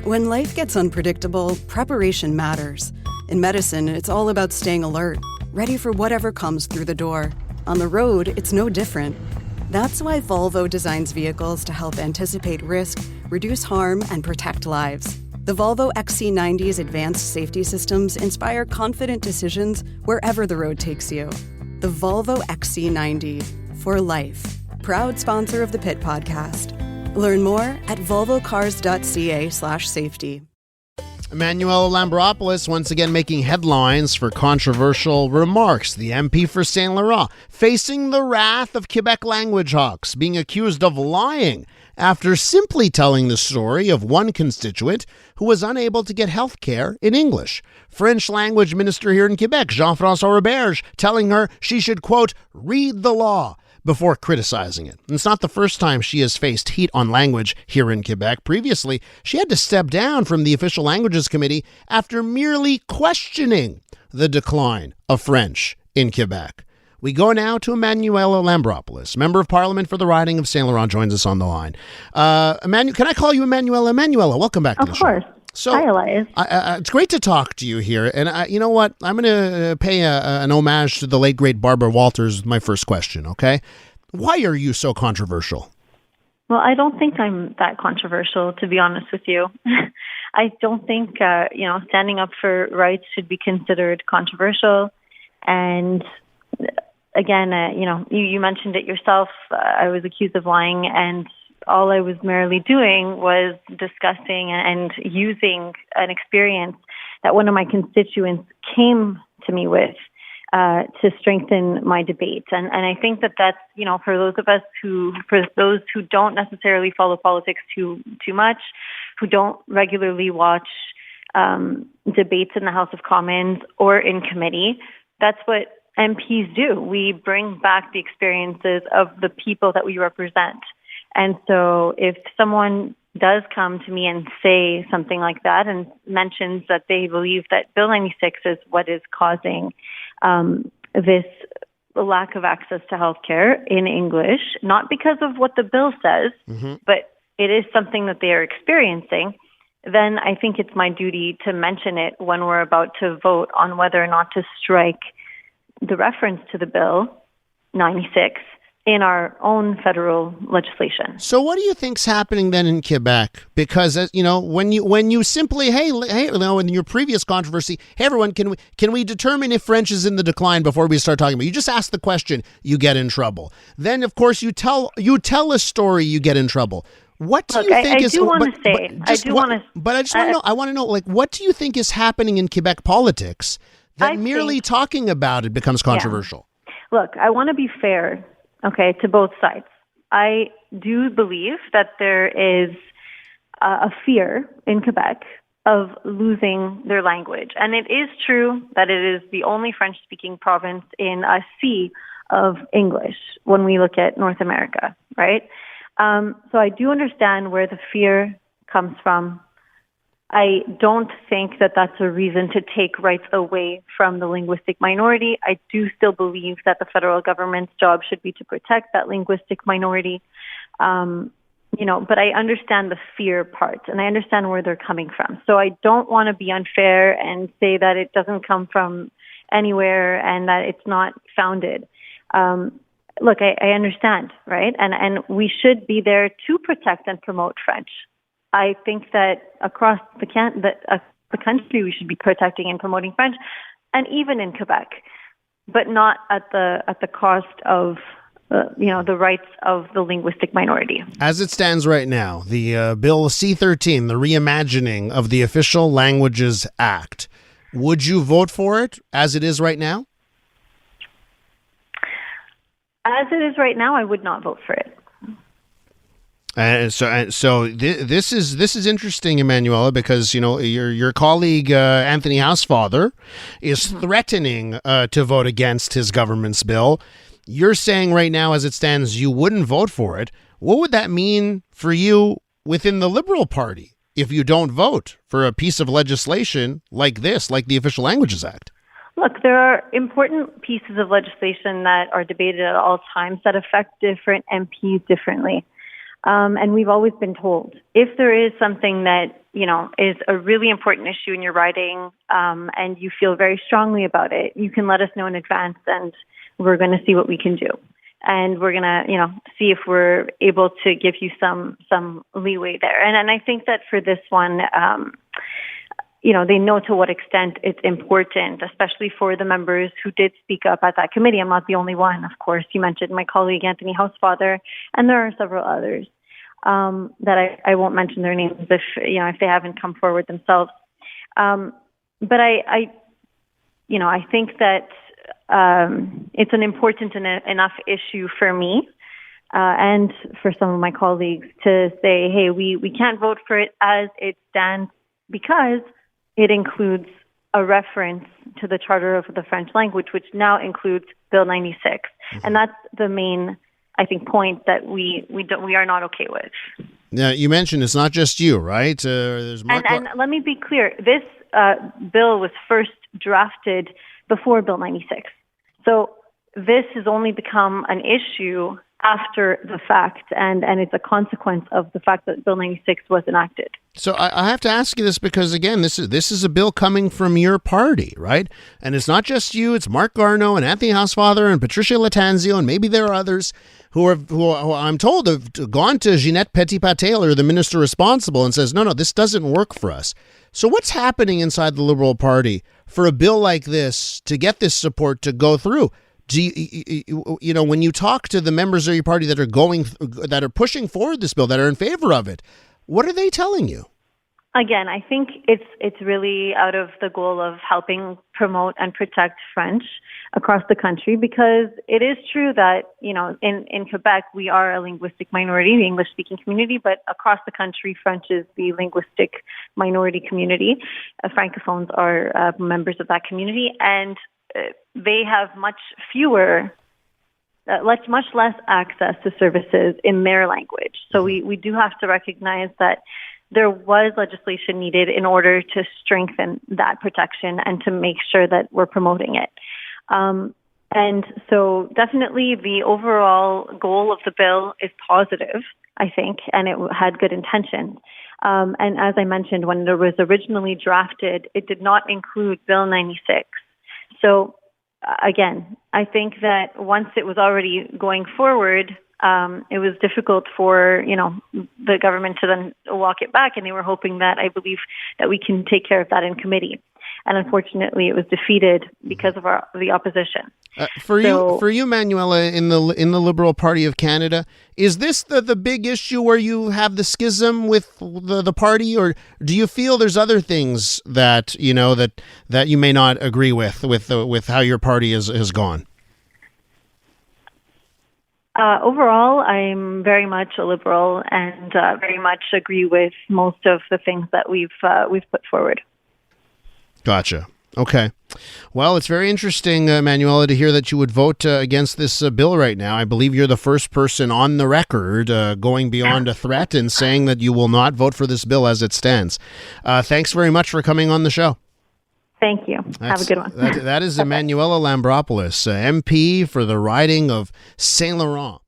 When life gets unpredictable, preparation matters. In medicine, it's all about staying alert, ready for whatever comes through the door. On the road, it's no different. That's why Volvo designs vehicles to help anticipate risk, reduce harm, and protect lives. The Volvo XC90's advanced safety systems inspire confident decisions wherever the road takes you. The Volvo XC90, for life. Proud sponsor of the Pit Podcast. Learn more at volvocars.ca/safety. Emmanuella Lambropoulos once again making headlines for controversial remarks. The MP for Saint-Laurent facing the wrath of Quebec language hawks, being accused of lying after simply telling the story of one constituent who was unable to get health care in English. French language minister here in Quebec, Jean-François Roberge, telling her she should, quote, read the law before criticizing it. And it's not the first time she has faced heat on language here in Quebec. Previously, she had to step down from the Official Languages Committee after merely questioning the decline of French in Quebec. We go now to Emmanuella Lambropoulos, Member of Parliament for the riding of Saint-Laurent, joins us on the line. Can I call you Emmanuella? Emmanuella, welcome back to the show. Of course. So, hi, Elias. It's great to talk to you here. And you know what? I'm going to pay an homage to the late, great Barbara Walters with my first question, okay? Why are you so controversial? Well, I don't think I'm that controversial, to be honest with you. I don't think, standing up for rights should be considered controversial. And again, you mentioned it yourself. I was accused of lying, and all I was merely doing was discussing and using an experience that one of my constituents came to me with to strengthen my debate. And I think that's, for those who don't necessarily follow politics too much, who don't regularly watch debates in the House of Commons or in committee, that's what MPs do. We bring back the experiences of the people that we represent. And so if someone does come to me and say something like that and mentions that they believe that Bill 96 is what is causing this lack of access to healthcare in English, not because of what the bill says, but it is something that they are experiencing, then I think it's my duty to mention it when we're about to vote on whether or not to strike the reference to the Bill 96 in our own federal legislation. So what do you think's happening then in Quebec? Because when you simply in your previous controversy, hey everyone, can we determine if French is in the decline before we start talking about it? You just ask the question, you get in trouble. Then of course you tell a story, you get in trouble. What do you think is? I want to know, like, what do you think is happening in Quebec politics that merely talking about it becomes controversial? Yeah. Look, I want to be fair. Okay, to both sides. I do believe that there is a fear in Quebec of losing their language. And it is true that it is the only French-speaking province in a sea of English when we look at North America, right? So I do understand where the fear comes from. I don't think that that's a reason to take rights away from the linguistic minority. I do still believe that the federal government's job should be to protect that linguistic minority. But I understand the fear part, and I understand where they're coming from. So I don't want to be unfair and say that it doesn't come from anywhere and that it's not founded. Look, I understand, right? And we should be there to protect and promote French. I think that across the country, we should be protecting and promoting French, and even in Quebec, but not at the cost of the rights of the linguistic minority. As it stands right now, the Bill C-13, the reimagining of the Official Languages Act, would you vote for it as it is right now? As it is right now, I would not vote for it. So this is interesting, Emmanuella, because your colleague Anthony Housefather is threatening to vote against his government's bill. You're saying right now, as it stands, you wouldn't vote for it. What would that mean for you within the Liberal Party if you don't vote for a piece of legislation like this, like the Official Languages Act? Look, there are important pieces of legislation that are debated at all times that affect different MPs differently. And we've always been told, if there is something that, is a really important issue in your riding, and you feel very strongly about it, you can let us know in advance, and we're going to see what we can do. And we're going to, see if we're able to give you some leeway there. And I think that for this one, they know to what extent it's important, especially for the members who did speak up at that committee. I'm not the only one, of course. You mentioned my colleague Anthony Housefather, and there are several others that I won't mention their names if they haven't come forward themselves. But I think that it's an important enough issue for me and for some of my colleagues to say, hey, we can't vote for it as it stands because it includes a reference to the Charter of the French Language, which now includes Bill 96. Mm-hmm. And that's the main, I think, point that we are not okay with. Now, you mentioned it's not just you, right? There's and let me be clear. This bill was first drafted before Bill 96. So this has only become an issue after the fact, and it's a consequence of the fact that Bill 96 was enacted. So I have to ask you this because, again, this is a bill coming from your party, right? And it's not just you; it's Mark Garneau and Anthony Housefather and Patricia Latanzio, and maybe there are others who I'm told have gone to Ginette Petitpas-Taylor, the minister responsible, and says, no, this doesn't work for us. So what's happening inside the Liberal Party for a bill like this to get this support to go through? Do you when you talk to the members of your party that are pushing forward this bill, that are in favor of it, what are they telling you? Again, I think it's really out of the goal of helping promote and protect French across the country, because it is true that, in Quebec, we are a linguistic minority, the English-speaking community, but across the country, French is the linguistic minority community. Francophones are members of that community, and they have much less access to services in their language. So we do have to recognize that there was legislation needed in order to strengthen that protection and to make sure that we're promoting it. And so definitely the overall goal of the bill is positive, I think, and it had good intention. And as I mentioned, when it was originally drafted, it did not include Bill 96. So again, I think that once it was already going forward, it was difficult for, the government to then walk it back, and they were hoping that, I believe, that we can take care of that in committee. And unfortunately, it was defeated because of the opposition. For you, Emmanuella, in the Liberal Party of Canada, is this the big issue where you have the schism with the party, or do you feel there's other things that that you may not agree with how your party has gone? Overall, I'm very much a Liberal and very much agree with most of the things that we've put forward. Gotcha. Okay. Well, it's very interesting, Emmanuella, to hear that you would vote against this bill right now. I believe you're the first person on the record going beyond a threat and saying that you will not vote for this bill as it stands. Thanks very much for coming on the show. Thank you. Have a good one. That is Emmanuella Lambropoulos, MP for the riding of Saint-Laurent.